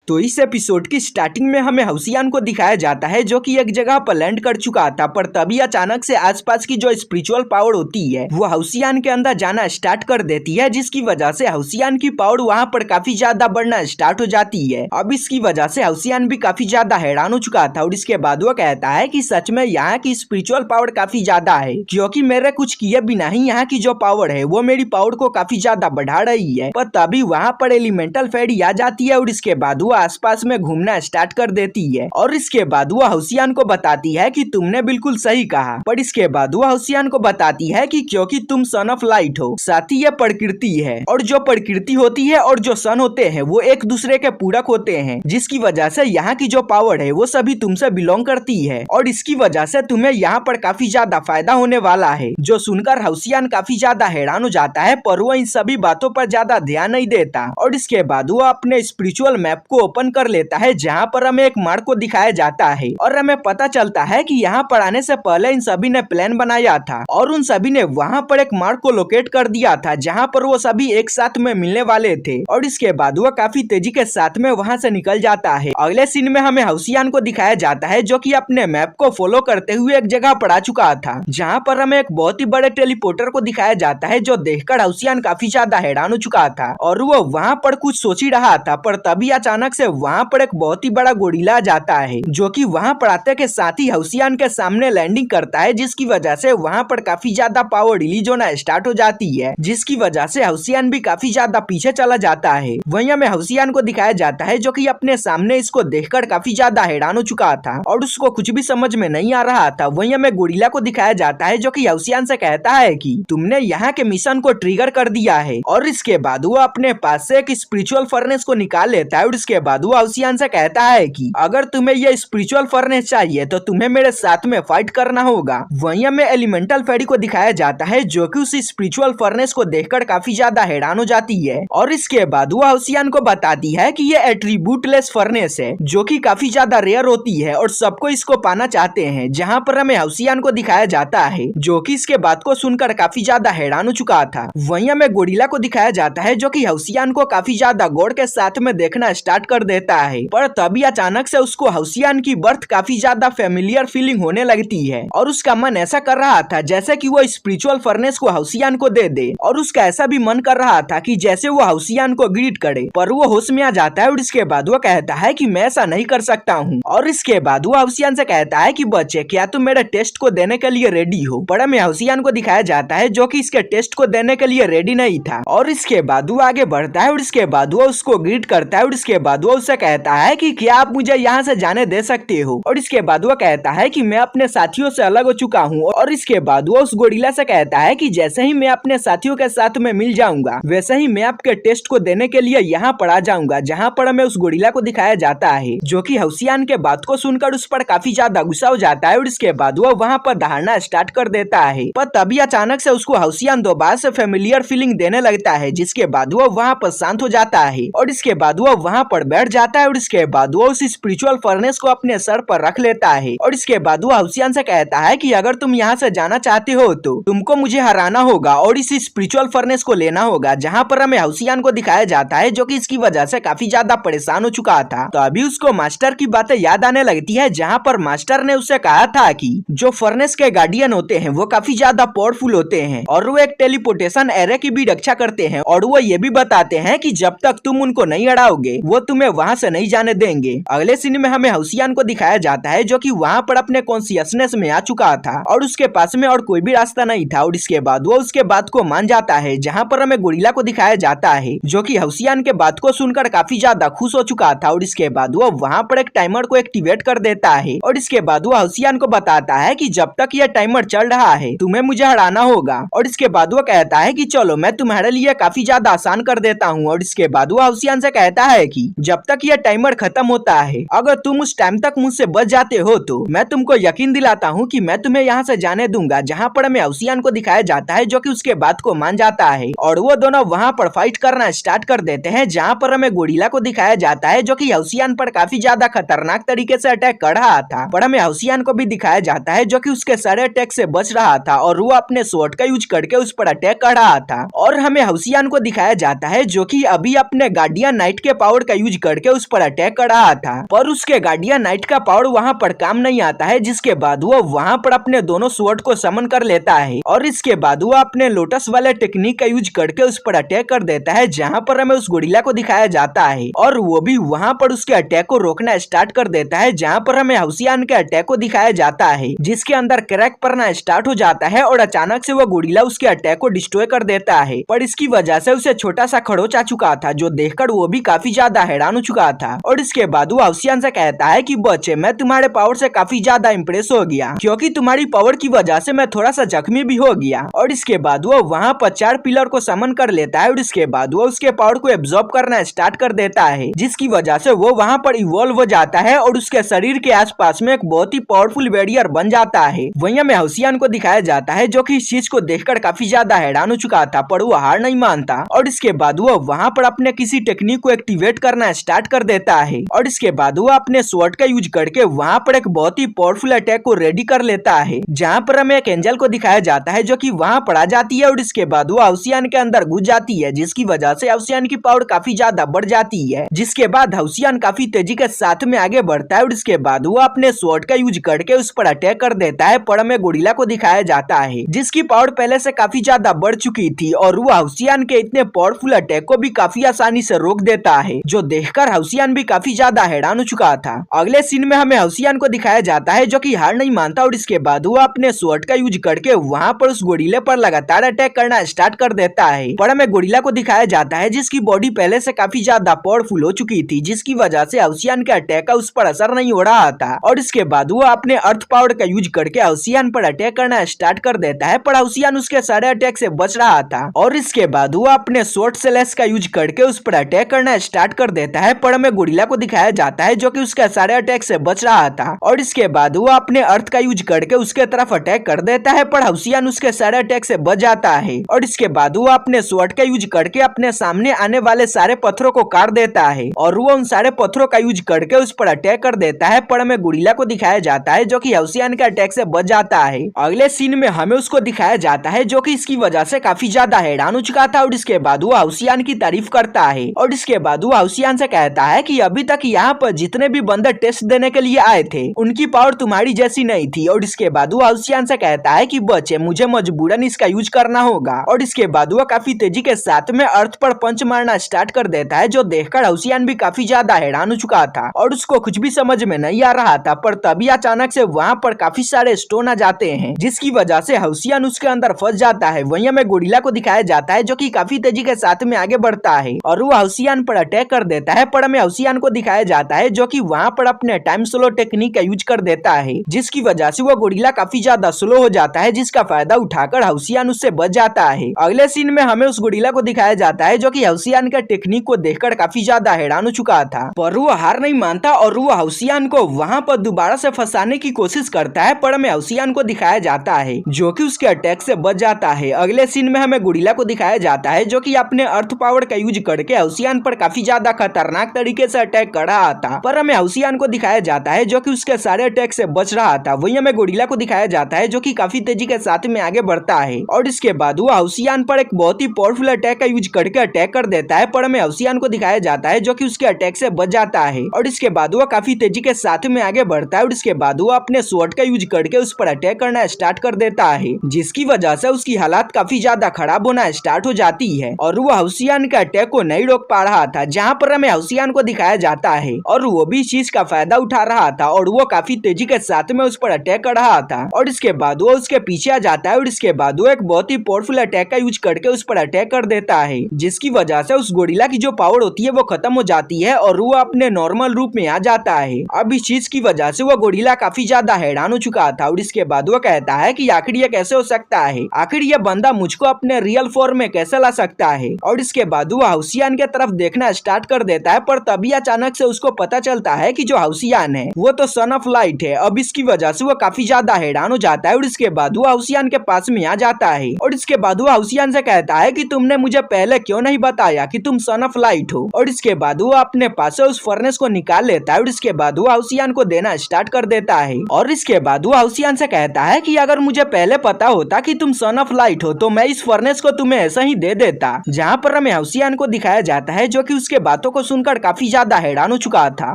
तो इस एपिसोड की स्टार्टिंग में हमें हाउसियान को दिखाया जाता है जो कि एक जगह पर लैंड कर चुका था, पर तभी अचानक से आसपास की जो स्पिरिचुअल पावर होती है वो हाउसियान के अंदर जाना स्टार्ट कर देती है, जिसकी वजह से हाउसियान की पावर वहां पर काफी ज्यादा बढ़ना स्टार्ट हो जाती है। अब इसकी वजह से हाउसियान भी काफी ज्यादा हैरान हो चुका था और इसके बाद वो कहता है कि सच में यहाँ की स्पिरिचुअल पावर काफी ज्यादा है, क्योंकि मेरे कुछ किए बिना ही यहाँ की जो पावर है वो मेरी पावर को काफी ज्यादा बढ़ा रही है। पर तभी वहाँ पर एलिमेंटल फेरी आ जाती है और इसके बाद वो आसपास में घूमना स्टार्ट कर देती है और इसके बाद वो हाउसियान को बताती है कि तुमने बिल्कुल सही कहा। पर इसके बाद वो हाउसियान को बताती है कि क्योंकि तुम सन ऑफ लाइट हो, साथ ही ये प्रकृति है और जो प्रकृति होती है और जो सन होते हैं वो एक दूसरे के पूरक होते हैं, जिसकी वजह से यहाँ की जो पावर है वो सभी तुमसे बिलोंग करती है और इसकी वजह से तुम्हें यहाँ पर काफी ज्यादा फायदा होने वाला है। जो सुनकर हाउसियान काफी ज्यादा हैरान हो जाता है, पर वो इन सभी बातों पर ज्यादा ध्यान नहीं देता और इसके बाद वो अपने स्पिरिचुअल मैप को ओपन कर लेता है, जहाँ पर हमें एक मार्ग को दिखाया जाता है और हमें पता चलता है कि यहाँ पर आने से पहले इन सभी ने प्लान बनाया था और उन सभी ने वहाँ पर एक मार्ग को लोकेट कर दिया था जहाँ पर वो सभी एक साथ में मिलने वाले थे और इसके बाद वो काफी तेजी के साथ में वहाँ से निकल जाता है। अगले सीन में हमें हाउसियान को दिखाया जाता है जो कि अपने मैप को फॉलो करते हुए एक जगह पर आ चुका था, जहाँ पर हमें एक बहुत ही बड़े टेलीपोर्टर को दिखाया जाता है, जो देखकर हाउसियान काफी ज्यादा हैरान हो चुका था और वो वहाँ पर कुछ सोच ही रहा था। पर तभी अचानक से वहाँ पर एक बहुत ही बड़ा गोरिल्ला आ जाता है जो कि वहाँ पर आते के साथ ही हाउसियान के सामने लैंडिंग करता है, जिसकी वजह से वहाँ पर काफी ज्यादा पावर रिलीज होना स्टार्ट हो जाती है, जिसकी वजह से हाउसियान भी काफी ज्यादा पीछे चला जाता है। वहीं हमें हाउसियान को दिखाया जाता है जो कि अपने सामने इसको देखकर काफी ज्यादा हैरान हो चुका था और उसको कुछ भी समझ में नहीं आ रहा था। वहीं हमें गोरिल्ला को दिखाया जाता है जो कि हाउसियान से कहता है कि तुमने यहाँ के मिशन को ट्रिगर कर दिया है और इसके बाद वो अपने पास से एक स्पिरिचुअल फर्नेस को निकाल लेता है और इसके बाद वो हाउसियान से कहता है कि अगर तुम्हें ये स्पिरिचुअल फर्नेस चाहिए तो तुम्हें मेरे साथ में फाइट करना होगा। वहीं हमें एलिमेंटल फेरी को दिखाया जाता है जो कि उस स्पिरिचुअल फर्नेस को देखकर काफी ज्यादा हैरान हो जाती है और इसके बाद वो हाउसियान को बताती है कि ये एट्रीब्यूटलेस फर्नेस है जो कि काफी ज्यादा रेयर होती है और सबको इसको पाना चाहते हैं, जहाँ पर हमें हाउसियान को दिखाया जाता है जो कि इसके बात को सुनकर काफी ज्यादा हैरान हो चुका था। वहीं हमें गोरिल्ला को दिखाया जाता है जो कि हाउसियान को काफी ज्यादा गौर के साथ में देखना स्टार्ट कर देता है, पर तभी अचानक से उसको हाउसियान की बर्थ काफी ज्यादा फेमिलियर फीलिंग होने लगती है और उसका मन ऐसा कर रहा था जैसे कि वो स्पिरिचुअल फर्नेस को हाउसियान को दे दे और उसका ऐसा भी मन कर रहा था कि जैसे वो हाउसियान को ग्रीट करे, पर वो होश में आ जाता है और इसके बाद वो कहता है कि मैं ऐसा नहीं कर सकता हूँ और इसके बाद वो हाउसियान से कहता है कि बच्चे क्या तुम मेरे टेस्ट को देने के लिए रेडी हो। पर हमें हाउसियान को दिखाया जाता है जो कि इसके टेस्ट को देने के लिए रेडी नहीं था और इसके बाद वो आगे बढ़ता है और इसके बाद वो उसको ग्रीट करता है और इसके बाद वो उससे कहता है कि क्या आप मुझे यहाँ से जाने दे सकते हो और इसके बाद वो कहता है कि मैं अपने साथियों से अलग हो चुका हूँ और इसके बाद वो उस गोरिल्ला से कहता है कि जैसे ही मैं अपने साथियों के साथ में मिल जाऊंगा वैसे ही मैं आपके टेस्ट को देने के लिए यहाँ पर आ जाऊंगा, जहाँ पर हमें उस गोरिल्ला को दिखाया जाता है जो कि हाउसियान के बात को सुनकर उस पर काफी ज्यादा गुस्सा हो जाता है और इसके बाद वो वहाँ पर दहाड़ना स्टार्ट कर देता है। पर तभी अचानक से उसको हाउसियान दोबारा से फेमिलियर फीलिंग देने लगता है, जिसके बाद वो वहाँ पर शांत हो जाता है और इसके बाद वो वहाँ पर बैठ जाता है और इसके बाद वो उस स्पिरिचुअल फर्नेस को अपने सर पर रख लेता है और इसके बाद वो हाउसियान से कहता है कि अगर तुम यहाँ से जाना चाहते हो तो तुमको मुझे हराना होगा और इस स्पिरिचुअल फर्नेस को लेना होगा, जहाँ पर हमें हाउसियान को दिखाया जाता है जो कि इसकी वजह से काफी ज्यादा परेशान हो चुका था। तो अभी उसको मास्टर की बातें याद आने लगती है, जहाँ पर मास्टर ने उसे कहा था कि जो फर्नेस के गार्डियन होते हैं वो काफी ज्यादा पावरफुल होते हैं और वो एक टेलीपोर्टेशन एरे की भी रक्षा करते हैं और वो ये भी बताते हैं कि जब तक तुम उनको नहीं हराओगे वो तुम्हें वहाँ से नहीं जाने देंगे। अगले सीन में हमें हाउसियान को दिखाया जाता है जो कि वहाँ पर अपने कॉन्शियसनेस में आ चुका था और उसके पास में और कोई भी रास्ता नहीं था और इसके बाद वो उसके बात को मान जाता है, जहाँ पर हमें गोरिल्ला को दिखाया जाता है जो कि हाउसियान के बात को सुनकर काफी ज्यादा खुश हो चुका था और इसके बाद वो वहाँ पर एक टाइमर को एक्टिवेट कर देता है और इसके बाद वो हाउसियान को बताता है कि जब तक यह टाइमर चल रहा है तुम्हें मुझे हराना होगा और इसके बाद वो कहता है कि चलो मैं तुम्हारे लिए काफी ज्यादा आसान कर देता हूँ और इसके बाद वो हाउसियान से कहता है कि जब तक यह टाइमर खत्म होता है अगर तुम उस टाइम तक मुझसे बच जाते हो तो मैं तुमको यकीन दिलाता हूँ कि मैं तुम्हें यहाँ से जाने दूंगा, जहाँ पर हमें हाउसियान को दिखाया जाता है जो कि उसके बात को मान जाता है और वो दोनों वहाँ पर फाइट करना स्टार्ट कर देते हैं, जहाँ पर हमें गोरिल्ला को दिखाया जाता है जो कि हाउसियान पर काफी ज्यादा खतरनाक तरीके से अटैक कर रहा था। पर हमें हाउसियान को भी दिखाया जाता है जो कि उसके सारे अटैक से बच रहा था और वो अपने स्वॉर्ड का यूज करके उस पर अटैक कर रहा था और हमें हाउसियान को दिखाया जाता है जो कि अभी अपने गार्डियन नाइट के पावर का यूज करके उस पर अटैक कर रहा था, पर उसके गार्डियन नाइट का पावर वहाँ पर काम नहीं आता है, जिसके बाद वो वहाँ पर अपने दोनों स्वॉर्ड को समन कर लेता है और इसके बाद वो अपने लोटस वाले टेक्निक का यूज करके उस पर अटैक कर देता है, जहाँ पर हमें उस गोरिल्ला को दिखाया जाता है और वो भी वहाँ पर उसके अटैक को रोकना स्टार्ट कर देता है, जहाँ पर हमें हाउसियान के अटैक को दिखाया जाता है, जिसके अंदर क्रैक पड़ना स्टार्ट हो जाता है और अचानक से वो गोरिल्ला उसके अटैक को डिस्ट्रॉय कर देता है। पर इसकी वजह से उसे छोटा सा खरोच आ चुका था, जो देखकर वो भी काफी ज्यादा हैरान हो चुका था और इसके बाद वो हाउसियान से कहता है कि बच्चे, मैं तुम्हारे पावर से काफी ज्यादा इम्प्रेस हो गया, क्योंकि तुम्हारी पावर की वजह से मैं थोड़ा सा जख्मी भी हो गया। और इसके बाद वो वहाँ पर 4 पिलर को समन कर लेता है और इसके बाद वो उसके पावर को एब्जॉर्ब करना स्टार्ट कर देता है, जिसकी वजह से वो वहाँ पर इवॉल्व हो जाता है और उसके शरीर के आसपास में एक बहुत ही पावरफुल बैरियर बन जाता है। वहीं हमें हाउसियान को दिखाया जाता है, जो कि इस चीज को देखकर काफी ज्यादा हैरान हो चुका था, पर वो हार नहीं मानता और इसके बाद वो वहाँ पर अपने किसी टेक्निक को एक्टिवेट करना स्टार्ट कर देता है और इसके बाद वो अपने स्वॉर्ड का यूज करके वहाँ पर एक बहुत ही पावरफुल अटैक को रेडी कर लेता है, जहाँ पर हमें एक एंजल को दिखाया जाता है, जो कि वहाँ पर आ जाती है और इसके बाद वो हाउसियान के अंदर घुस जाती है, जिसकी वजह से हाउसियान की पावर काफी ज्यादा बढ़ जाती है, जिसके बाद हाउसियान काफी तेजी के साथ में आगे बढ़ता है और इसके बाद वो अपने स्वॉर्ड का यूज करके उस पर अटैक कर देता है। पर हमें गोरिल्ला को दिखाया जाता है, जिसकी पावर पहले से काफी ज्यादा बढ़ चुकी थी और वो हाउसियान के इतने पावरफुल अटैक को भी काफी आसानी से रोक देता है, जो देखकर हाउसियान भी काफी ज्यादा हैरान हो चुका था। अगले सीन में हमें हाउसियान को दिखाया जाता है, जो कि हार नहीं मानता और इसके बाद वो अपने स्वॉर्ड का यूज करके वहाँ पर उस गोरिल्ले पर लगातार अटैक करना स्टार्ट कर देता है। पर हमें गोरिल्ला को दिखाया जाता है, जिसकी बॉडी पहले से काफी ज्यादा पावरफुल हो चुकी थी, जिसकी वजह से हाउसियान के अटैक का उस पर असर नहीं हो रहा था और इसके बाद वो अपने अर्थ पावर का यूज करके हाउसियान पर अटैक करना स्टार्ट कर देता है, पर हाउसियान उसके सारे अटैक से बच रहा था और इसके बाद वो अपने शॉर्ट सेलेस का यूज करके उस पर अटैक करना स्टार्ट कर देता है। पर हमें गोरिल्ला को दिखाया जाता है, जो कि उसके सारे अटैक से बच रहा था और इसके बाद वो अपने अर्थ का यूज करके उसके तरफ अटैक कर देता है, पर हाउसियान उसके सारे अटैक से बच जाता है और इसके बाद वो अपने स्वॉर्ड का यूज करके अपने सामने आने वाले सारे पत्थरों को काट देता है और वो उन सारे पत्थरों का यूज करके उस पर अटैक कर देता है। पर हमें गोरिल्ला को दिखाया जाता है, जो कि हाउसियान के अटैक से बच जाता है। अगले सीन में हमें उसको दिखाया जाता है, जो कि इसकी वजह से काफी ज्यादा हैरान हो चुका था और इसके बाद वो हाउसियान की तारीफ करता है और इसके बाद वो हाउसियान से कहता है कि अभी तक यहाँ पर जितने भी बंदर टेस्ट देने के लिए आए थे, उनकी पावर तुम्हारी जैसी नहीं थी। और इसके बाद वो हाउसियान से कहता है कि बच्चे, मुझे मजबूरन इसका यूज करना होगा और इसके बाद वो काफी तेजी के साथ में अर्थ पर पंच मारना स्टार्ट कर देता है, जो देखकर हाउसियान भी काफी ज्यादा हैरान हो चुका था और उसको कुछ भी समझ में नहीं आ रहा था। पर तभी अचानक से वहाँ पर काफी सारे स्टोन आ जाते हैं, जिसकी वजह से हाउसियान उसके अंदर फंस जाता है। वहीं हमें गोरिल्ला को दिखाया जाता है, जो कि काफी तेजी के साथ में आगे बढ़ता है और वो हाउसियान पर अटैक कर देता है। पर हमें हाउसियान को दिखाया जाता है, जो कि वहाँ पर अपने टाइम स्लो टेक्निक का यूज कर देता है, जिसकी वजह से वो गोरिल्ला काफी ज्यादा स्लो हो जाता है, जिसका फायदा उठाकर हाउसियान उससे बच जाता है। अगले सीन में हमें उस गोरिल्ला को दिखाया जाता है, जो कि हाउसियान का टेक्निक को देखकर काफी ज्यादा हैरान हो चुका था, पर वो हार नहीं मानता और वो हाउसियान को वहाँ पर दोबारा से फंसाने की कोशिश करता है। पर हमें हाउसियान को दिखाया जाता है, जो कि उसके अटैक से बच जाता है। अगले सीन में हमें गोरिल्ला को दिखाया जाता है, जो कि अपने अर्थ पावर का यूज करके हाउसियान पर काफी ज्यादा खतरनाक तरीके से अटैक कर रहा था, पर हमें हाउसियान को दिखाया जाता है, जो कि उसके सारे अटैक से बच रहा था। वहीं हमें गोरिल्ला को दिखाया जाता है, जो कि काफी तेजी के साथ में आगे बढ़ता है और इसके बाद वो हाउसियान पर एक बहुत ही पावरफुल अटैक का यूज करके अटैक कर देता है। पर हमें हाउसियान को दिखाया जाता है, जो कि उसके अटैक से बच जाता है और इसके बाद वो काफी तेजी के साथ में आगे बढ़ता है और इसके बाद वो अपने स्वॉर्ड का यूज करके उस पर अटैक करना स्टार्ट कर देता है, जिसकी वजह से उसकी हालात काफी ज्यादा खराब होना स्टार्ट हो जाती है और वो हाउसियान के अटैक को नहीं रोक पा रहा था। जहाँ पर हमें हाउसियान को दिखाया जाता है और वो भी इस चीज का फायदा उठा रहा था और वो काफी तेजी के साथ में उस पर अटैक कर रहा था और इसके बाद वो उसके पीछे आ जाता है और इसके बाद वो एक बहुत ही पावरफुल अटैक का यूज करके उस पर अटैक कर देता है, जिसकी वजह से उस गोरिल्ला की जो पावर होती है वो खत्म हो जाती है और वो अपने नॉर्मल रूप में आ जाता है। अब इस चीज की वजह से वो गोरिल्ला काफी ज्यादा हैरान हो चुका था और इसके बाद वो कहता है कि आखिर ये कैसे हो सकता है, आखिर ये बंदा मुझको अपने रियल फॉर्म में कैसे ला सकता है। और इसके बाद वो हाउसियान के तरफ देखना स्टार्ट कर देता है, पर तभी अचानक से उसको पता चलता है कि जो हाउसियान है वो तो सन ऑफ लाइट है। अब इसकी वजह से वो काफी ज्यादा हैरान हो जाता है और इसके बाद वो हाउसियान के पास में आ जाता है और इसके बाद वो हाउसियान से कहता है कि तुमने मुझे पहले क्यों नहीं बताया कि तुम सन ऑफ लाइट हो। और इसके बाद वो अपने पास से उस फर्नेस को निकाल लेता है और इसके बाद वो हाउसियान को देना स्टार्ट कर देता है और इसके बाद वो हाउसियान से कहता है कि अगर मुझे पहले पता होता कि तुम सन ऑफ लाइट हो तो मैं इस फर्नेस को तुम्हें ऐसा ही दे देता। जहाँ पर हमें हाउसियान को दिखाया जाता है, जो कि उसके बातों को सुनकर काफी ज्यादा हैरान हो चुका था।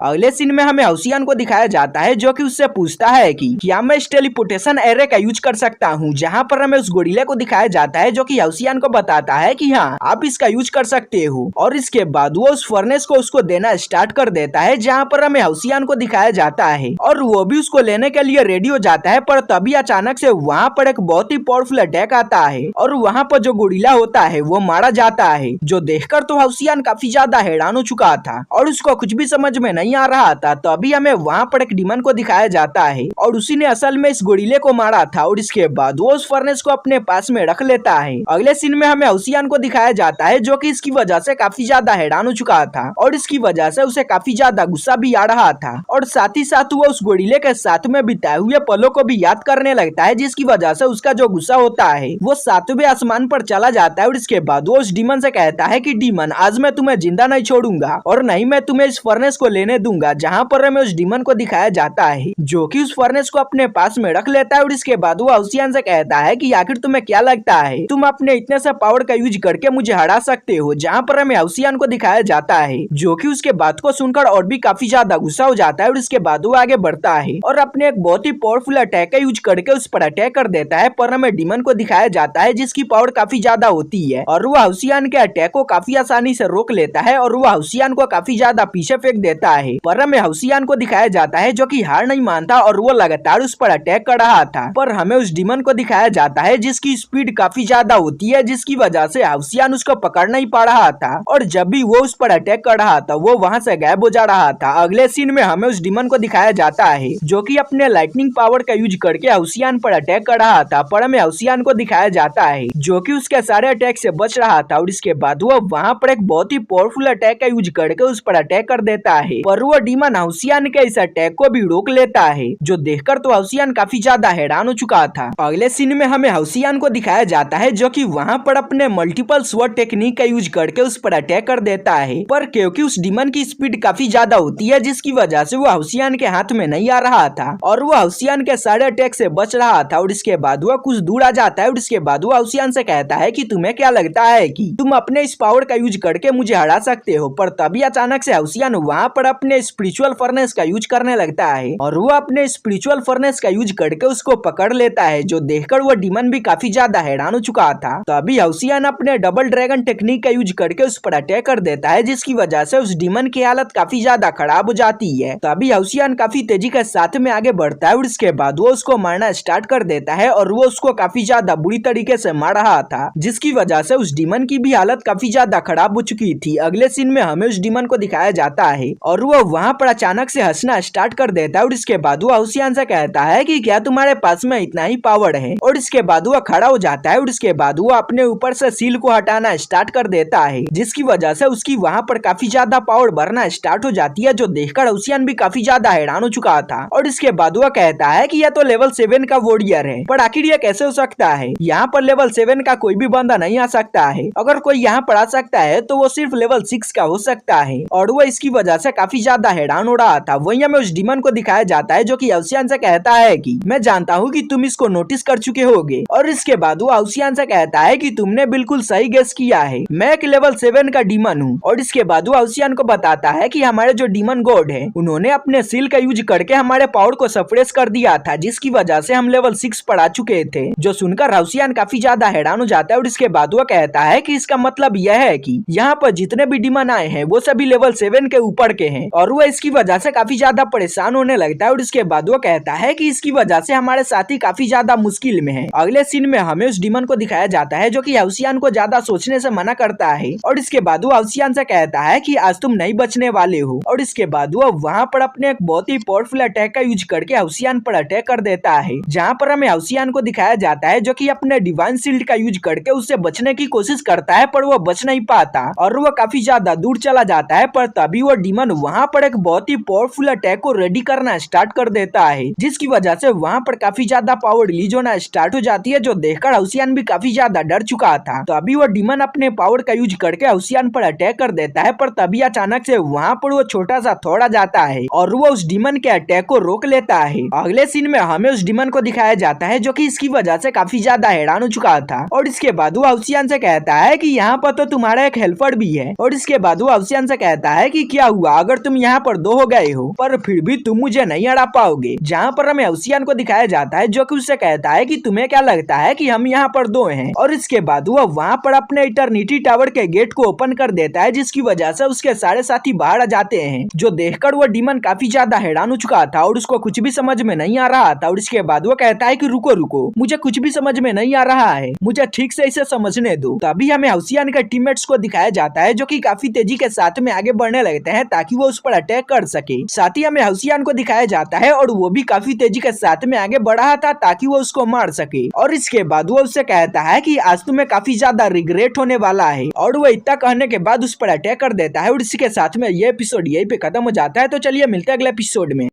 अगले सीन में हमें हाउसियान को दिखाया जाता है जो कि उससे पूछता है कि क्या मैं इस टेलीपोर्टेशन एरे का यूज कर सकता हूँ, जहाँ पर हमें उस गोरिल्ला को दिखाया जाता है जो कि हाउसियान को बताता है कि हाँ आप इसका यूज कर सकते हो। और इसके बाद वो उस फर्नेस को उसको देना स्टार्ट कर देता है, जहाँ पर हमें हाउसियान को दिखाया जाता है और वो भी उसको लेने के लिए रेडी हो जाता है। पर तभी अचानक से वहाँ पर एक बहुत ही पावरफुल अटैक आता है और वहाँ पर जो गोरिल्ला होता है वो मारा जाता है, जो देखकर तो हाउसियान काफी ज्यादा हैरान हो चुका था और उसको कुछ भी समझ में नहीं आ रहा था। तभी हमें वहाँ पर एक डीमन को दिखाया जाता है और उसी ने असल में इस गोरिल्ले को मारा था और इसके बाद वो उस फर्नेस को अपने पास में रख लेता है। अगले सीन में हमें हाउसियान को दिखाया जाता है जो कि इसकी वजह से काफी ज्यादा हैरान हो चुका था और इसकी वजह से उसे काफी ज्यादा गुस्सा भी आ रहा था और साथ ही साथ वो उस गोरिल्ले के साथ में बिताए हुए पलों को भी याद करने लगता है, जिसकी वजह से उसका जो गुस्सा होता है वो सातवें आसमान पर चला जाता है। और इसके बाद वो उस डीमन से कहता है कि डीमन आज मैं तुम्हें जिंदा नहीं छोड़ूंगा और नहीं मैं तुम्हें इस फर्नेस को लेने दूंगा, जहाँ पर हमें उस डीमन को दिखाया जाता है जो कि उस फर्नेस को अपने पास में रख लेता है। और इसके बाद वो हाउसियान से कहता है कि आखिर तुम्हें क्या लगता है तुम अपने इतने से पावर का यूज करके मुझे हरा सकते हो, जहाँ पर हमें हाउसियान को दिखाया जाता है जो कि उसके बात को सुनकर और भी काफी ज्यादा गुस्सा हो जाता है। और इसके बाद वो आगे बढ़ता है और अपने एक बहुत ही पावरफुल अटैक का यूज करके उस पर अटैक कर देता है, पर हमें डीमन को दिखाया जाता है जिसकी पावर काफी ज्यादा होती है और वो हाउसियान के अटैक को काफी आसानी से रोक लेता है और वो हाउसियान को काफी ज्यादा पीछे फेंक देता है। पर हमें हाउसियान को दिखाया जाता है जो कि हार नहीं मानता और वो लगातार उस पर अटैक कर रहा था, पर हमें उस डीमन को दिखाया जाता है जिसकी स्पीड काफी ज्यादा होती है, जिसकी वजह से हाउसियान उसको पकड़ नहीं पा रहा था और जब भी वो उस पर अटैक कर रहा था वो वहाँ से गायब हो जा रहा था। अगले सीन में हमें उस डीमन को दिखाया जाता है जो कि अपने लाइटनिंग पावर का यूज करके हाउसियान पर अटैक कर रहा था, पर हमें हाउसियान को दिखाया जाता है जो कि उसके सारे अटैक से बच रहा था। और इसके बाद वो वहाँ पर एक बहुत ही पावरफुल अटैक का यूज करके उस पर अटैक कर देता है, पर वो डीमन हाउसियान के इस अटैक को भी रोक लेता है, जो देखकर तो हाउसियान काफी ज्यादा हैरान हो चुका था। अगले सीन में हमें हाउसियान को दिखाया जाता है जो कि वहाँ पर अपने मल्टीपल स्वॉर्ड टेक्निक का यूज करके उस पर अटैक कर देता है, पर क्योंकि उस डीमन की स्पीड काफी ज्यादा होती है जिसकी वजह से वो हाउसियान के हाथ में नहीं आ रहा था और वो हाउसियान के सारे अटैक से बच रहा था। और इसके बाद वो कुछ दूर आ जाता है और इसके बाद वो हाउसियान से कहता है कि तुम्हें क्या लगता है कि तुम अपने इस पावर का यूज करके मुझे हरा सकते हो। पर तभी अचानक से हाउसियान वहाँ पर अपने स्पिरिचुअल फर्नेस का यूज करने लगता है और वो अपने स्पिरिचुअल फर्नेस का यूज करके उसको पकड़ लेता है, जो देखकर वो डीमन भी काफी ज्यादा हैरान हो चुका था। तभी हाउसियान अपने डबल ड्रैगन टेक्निक का यूज करके उस पर अटैक कर देता है, जिसकी वजह से उस डीमन की हालत काफी ज्यादा खराब हो जाती है। तभी हाउसियान काफी तेजी के साथ में आगे बढ़ता है और इसके बाद वो उसको मारना स्टार्ट कर देता है और वो उसको काफी ज्यादा बुरी तरीके से मार रहा था, जिसकी वजह से उस डीमन की भी हालत काफी ज्यादा खराब हो चुकी थी। अगले सीन में हमें उस डीमन को दिखाया जाता है और वो वहाँ पर अचानक से हंसना स्टार्ट कर देता है और इसके बाद वो हाउसियान से कहता है कि क्या तुम्हारे पास में इतना ही पावर है। और इसके बाद वो खड़ा हो जाता है और इसके बाद वो अपने ऊपर से सील को हटाना स्टार्ट कर देता है, जिसकी वजह से उसकी वहाँ पर काफी ज्यादा पावर बढ़ना स्टार्ट हो जाती है, जो देखकर हाउसियान भी काफी ज्यादा हैरान हो चुका था। और इसके बाद वो कहता है कि यह तो लेवल 7 का वॉरियर है, पर आखिर यह कैसे हो सकता है? यहाँ पर लेवल 7 का कोई भी बंदा नहीं आ सकता है, अगर कोई यहाँ पर आ सकता है तो वो सिर्फ लेवल 6 का हो सकता है। और वो इसकी वजह से काफी ज्यादा हैरान हो रहा था। वहीं हमें उस डीमन को दिखाया जाता है जो कि हाउसियान से कहता है कि मैं जानता हूँ कि तुम इसको नोटिस कर चुके होगे। और इसके बाद वो हाउसियान से कहता है कि तुमने बिल्कुल सही गेस किया है, मैं एक लेवल 7 का डीमन हूँ। और इसके बाद वो हाउसियान को बताता है कि हमारे जो डीमन गॉड है उन्होंने अपने सील का यूज करके हमारे पावर को सप्रेस कर दिया था, जिसकी वजह से हम लेवल 6 पर आ चुके थे। जो सुनकर हाउसियान काफी ज्यादा हैरान हो जाता है और इसके बाद वो कहता है कि इसका मतलब यह है कि यहाँ पर जितने भी डीमन आए हैं वो सभी लेवल 7 के ऊपर के हैं। और वो इसकी वजह से काफी ज्यादा परेशान होने लगता है और इसके बाद वो कहता है कि इसकी वजह से हमारे साथी काफी ज्यादा मुश्किल में है। अगले सीन में हमें उस डीमन को दिखाया जाता है जो कि हाउसियान को ज्यादा सोचने से मना करता है और इसके बाद वो हाउसियान से कहता है कि आज तुम नहीं बचने वाले हो। और इसके बाद वो वहाँ पर अपने एक बहुत ही पावरफुल अटैक का यूज करके हाउसियान पर अटैक कर देता है, जहाँ पर हमें हाउसियान को दिखाया जाता है जो कि अपने डिवाइन शील्ड का यूज करके उससे बचने की कोशिश करता है, पर वो बच नहीं पाता और वो काफी ज्यादा दूर चला जाता है। पर तभी वो डीमन वहाँ पर एक बहुत ही पावरफुल अटैक को रेडी करना स्टार्ट कर देता है, जिसकी वजह से वहाँ पर काफी ज्यादा पावर रिलीज होना स्टार्ट हो जाती है, जो देखकर हाउसियान भी काफी ज्यादा डर चुका था। तो अभी वो डीमन अपने पावर का यूज करके हाउसियान पर अटैक कर देता है, पर तभी अचानक से वहाँ पर वो छोटा सा थोड़ा जाता है और वो उस डीमन के अटैक को रोक लेता है। अगले सीन में हमें उस डीमन को दिखाया जाता है जो कि इसकी वजह से काफी ज्यादा हैरान हो चुका था और इसके बाद वो हाउसियान से कहता है कि यहाँ पर तो तुम्हारा एक हेल्पर भी है। और इसके बाद वो वो हाउसियान से कहता है कि क्या हुआ अगर तुम यहाँ पर दो हो गए हो पर फिर भी तुम मुझे नहीं हरा पाओगे। जहाँ पर हमें हाउसियान को दिखाया जाता है जो कि उससे कहता है कि तुम्हें क्या लगता है कि हम यहाँ पर दो हैं। और इसके बाद वह वहाँ पर अपने इटर्निटी टावर के गेट को ओपन कर देता है जिसकी वजह से उसके सारे साथी बाहर आ जाते हैं। जो देखकर वो डीमन काफी ज्यादा हैरान हो चुका था और उसको कुछ भी समझ में नहीं आ रहा था। और इसके बाद वो कहता है कि रुको रुको, मुझे कुछ भी समझ में नहीं आ रहा है, मुझे ठीक से इसे समझने दो। तभी हमें हाउसियान के टीममेट्स को दिखाया जाता है जो कि काफी तेजी के साथ में आगे बढ़ने लगते हैं ताकि वो उस पर अटैक कर सके। साथ ही हमें हाउसियान को दिखाया जाता है और वो भी काफी तेजी के साथ में आगे बढ़ा था ताकि वो उसको मार सके। और इसके बाद वो उससे कहता है कि आज तुम्हें काफी ज्यादा रिग्रेट होने वाला है। और वो इतना कहने के बाद उस पर अटैक कर देता है और इसी के साथ में ये एपिसोड यहीं पे खत्म हो जाता है। तो चलिए मिलते हैं अगले एपिसोड में।